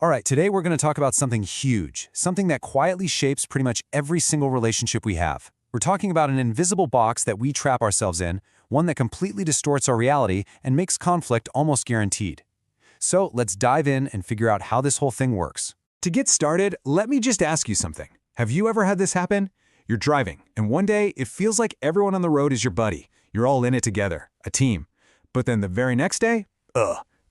All right, today we're going to talk about something huge, something that quietly shapes pretty much every single relationship we have. We're talking about an invisible box that we trap ourselves in, one that completely distorts our reality and makes conflict almost guaranteed. So let's dive in and figure out how this whole thing works. To get started, let me just ask you something. Have you ever had this happen? You're driving, and one day it feels like everyone on the road is your buddy. You're all in it together, a team. But then the very next day,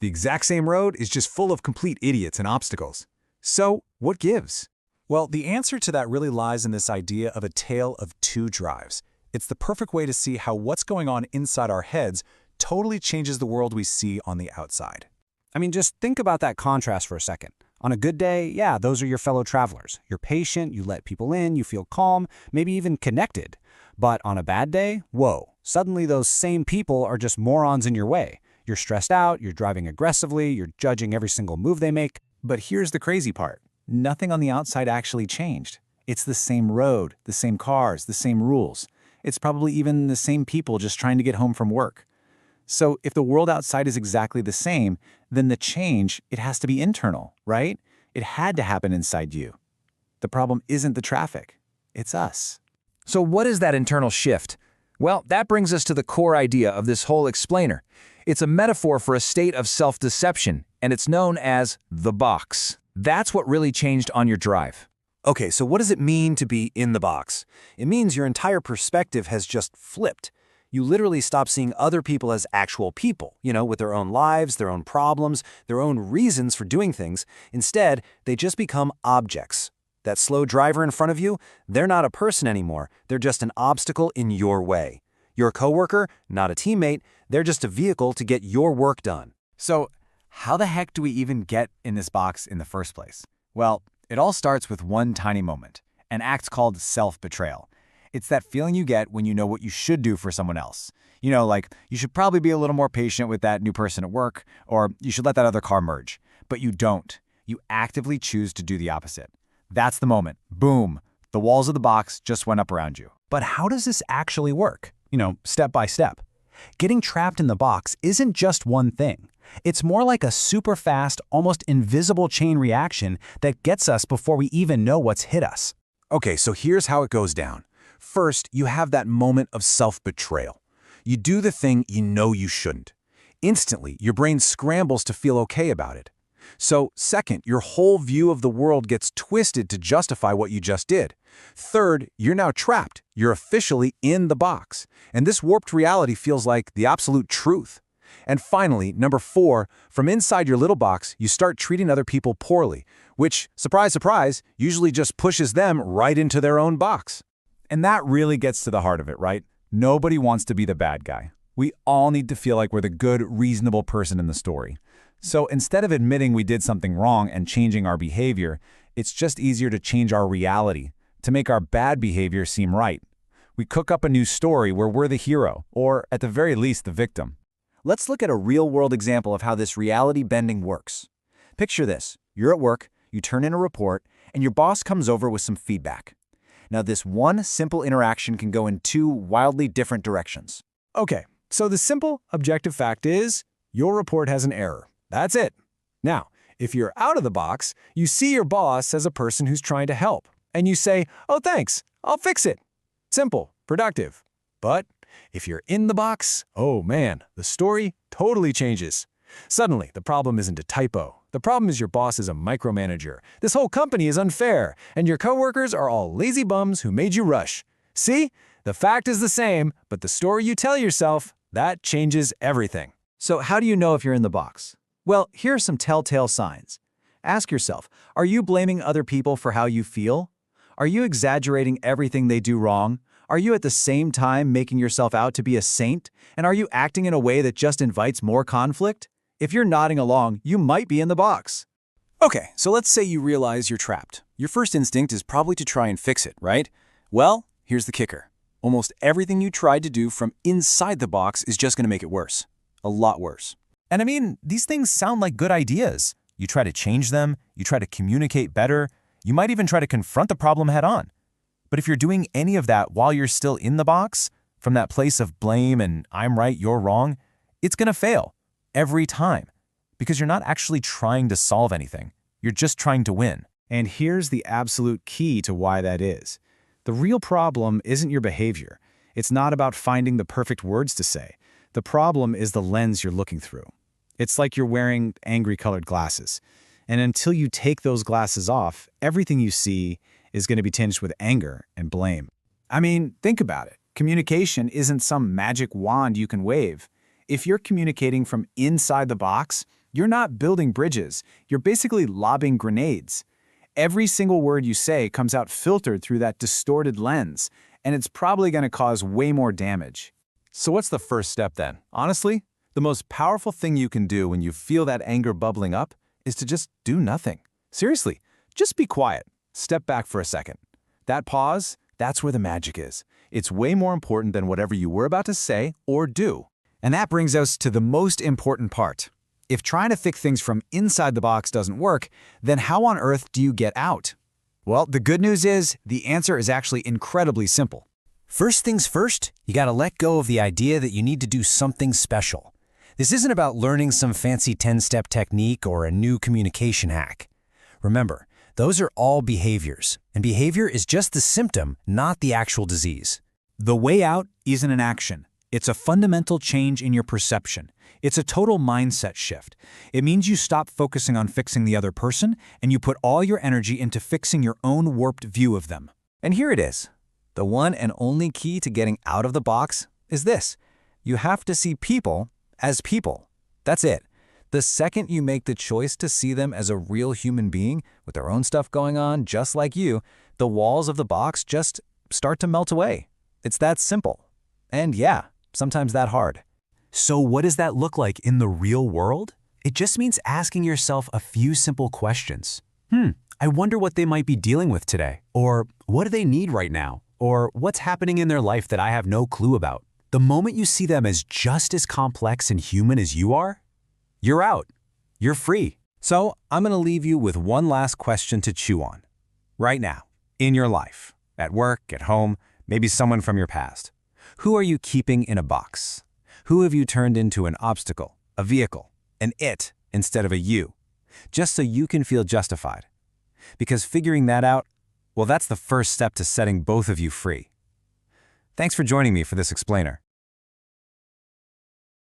the exact same road is just full of complete idiots and obstacles. So, what gives? Well, the answer to that really lies in this idea of a tale of two drives. It's the perfect way to see how what's going on inside our heads totally changes the world we see on the outside. I mean, just think about that contrast for a second. On a good day, yeah, those are your fellow travelers. You're patient, you let people in, you feel calm, maybe even connected. But on a bad day, whoa, suddenly those same people are just morons in your way. You're stressed out, you're driving aggressively, you're judging every single move they make. But here's the crazy part. Nothing on the outside actually changed. It's the same road, the same cars, the same rules. It's probably even the same people just trying to get home from work. So if the world outside is exactly the same, then the change, it has to be internal, right? It had to happen inside you. The problem isn't the traffic, it's us. So what is that internal shift? Well, that brings us to the core idea of this whole explainer. It's a metaphor for a state of self-deception, and it's known as the box. That's what really changed on your drive. Okay, so what does it mean to be in the box? It means your entire perspective has just flipped. You literally stop seeing other people as actual people, with their own lives, their own problems, their own reasons for doing things. Instead, they just become objects. That slow driver in front of you, they're not a person anymore. They're just an obstacle in your way. Your coworker, not a teammate, they're just a vehicle to get your work done. So, how the heck do we even get in this box in the first place? Well, it all starts with one tiny moment, an act called self-betrayal. It's that feeling you get when you know what you should do for someone else. Like, you should probably be a little more patient with that new person at work, or you should let that other car merge. But you don't. You actively choose to do the opposite. That's the moment. Boom. The walls of the box just went up around you. But how does this actually work? Step by step. Getting trapped in the box isn't just one thing. It's more like a super fast, almost invisible chain reaction that gets us before we even know what's hit us. Okay, so here's how it goes down. First, you have that moment of self-betrayal. You do the thing you know you shouldn't. Instantly, your brain scrambles to feel okay about it. So, second, your whole view of the world gets twisted to justify what you just did. Third, you're now trapped. You're officially in the box. And this warped reality feels like the absolute truth. And finally, number 4, from inside your little box, you start treating other people poorly, which, surprise, surprise, usually just pushes them right into their own box. And that really gets to the heart of it, right? Nobody wants to be the bad guy. We all need to feel like we're the good, reasonable person in the story. So instead of admitting we did something wrong and changing our behavior, it's just easier to change our reality, to make our bad behavior seem right. We cook up a new story where we're the hero, or at the very least, the victim. Let's look at a real-world example of how this reality bending works. Picture this. You're at work, you turn in a report, and your boss comes over with some feedback. Now, this one simple interaction can go in two wildly different directions. Okay, so the simple, objective fact is, your report has an error. That's it. Now, if you're out of the box, you see your boss as a person who's trying to help, and you say, "Oh, thanks, I'll fix it." Simple, productive. But if you're in the box, oh man, the story totally changes. Suddenly, the problem isn't a typo. The problem is your boss is a micromanager. This whole company is unfair, and your coworkers are all lazy bums who made you rush. See? The fact is the same, but the story you tell yourself, that changes everything. So how do you know if you're in the box? Well, here are some telltale signs. Ask yourself, are you blaming other people for how you feel? Are you exaggerating everything they do wrong? Are you at the same time making yourself out to be a saint? And are you acting in a way that just invites more conflict? If you're nodding along, you might be in the box. Okay, so let's say you realize you're trapped. Your first instinct is probably to try and fix it, right? Well, here's the kicker. Almost everything you tried to do from inside the box is just going to make it worse. A lot worse. And I mean, these things sound like good ideas. You try to change them, you try to communicate better, you might even try to confront the problem head on. But if you're doing any of that while you're still in the box, from that place of blame and I'm right, you're wrong, it's going to fail. Every time. Because you're not actually trying to solve anything. You're just trying to win. And here's the absolute key to why that is. The real problem isn't your behavior. It's not about finding the perfect words to say. The problem is the lens you're looking through. It's like you're wearing angry-colored glasses. And until you take those glasses off, everything you see is going to be tinged with anger and blame. I mean, think about it. Communication isn't some magic wand you can wave. If you're communicating from inside the box, you're not building bridges. You're basically lobbing grenades. Every single word you say comes out filtered through that distorted lens, and it's probably going to cause way more damage. So what's the first step then? Honestly, the most powerful thing you can do when you feel that anger bubbling up is to just do nothing. Seriously, just be quiet. Step back for a second. That pause, that's where the magic is. It's way more important than whatever you were about to say or do. And that brings us to the most important part. If trying to fix things from inside the box doesn't work, then how on earth do you get out? Well, the good news is the answer is actually incredibly simple. First things first, you gotta let go of the idea that you need to do something special. This isn't about learning some fancy 10-step technique or a new communication hack. Remember, those are all behaviors, and behavior is just the symptom, not the actual disease. The way out isn't an action. It's a fundamental change in your perception. It's a total mindset shift. It means you stop focusing on fixing the other person and you put all your energy into fixing your own warped view of them. And here it is. The one and only key to getting out of the box is this. You have to see people as people. That's it. The second you make the choice to see them as a real human being with their own stuff going on just like you, the walls of the box just start to melt away. It's that simple. And yeah, sometimes that hard. So what does that look like in the real world? It just means asking yourself a few simple questions. I wonder what they might be dealing with today. Or what do they need right now? Or what's happening in their life that I have no clue about? The moment you see them as just as complex and human as you are, you're out. You're free. So I'm going to leave you with one last question to chew on. Right now, in your life, at work, at home, maybe someone from your past. Who are you keeping in a box? Who have you turned into an obstacle, a vehicle, an it instead of a you? Just so you can feel justified. Because figuring that out, well, that's the first step to setting both of you free. Thanks for joining me for this explainer.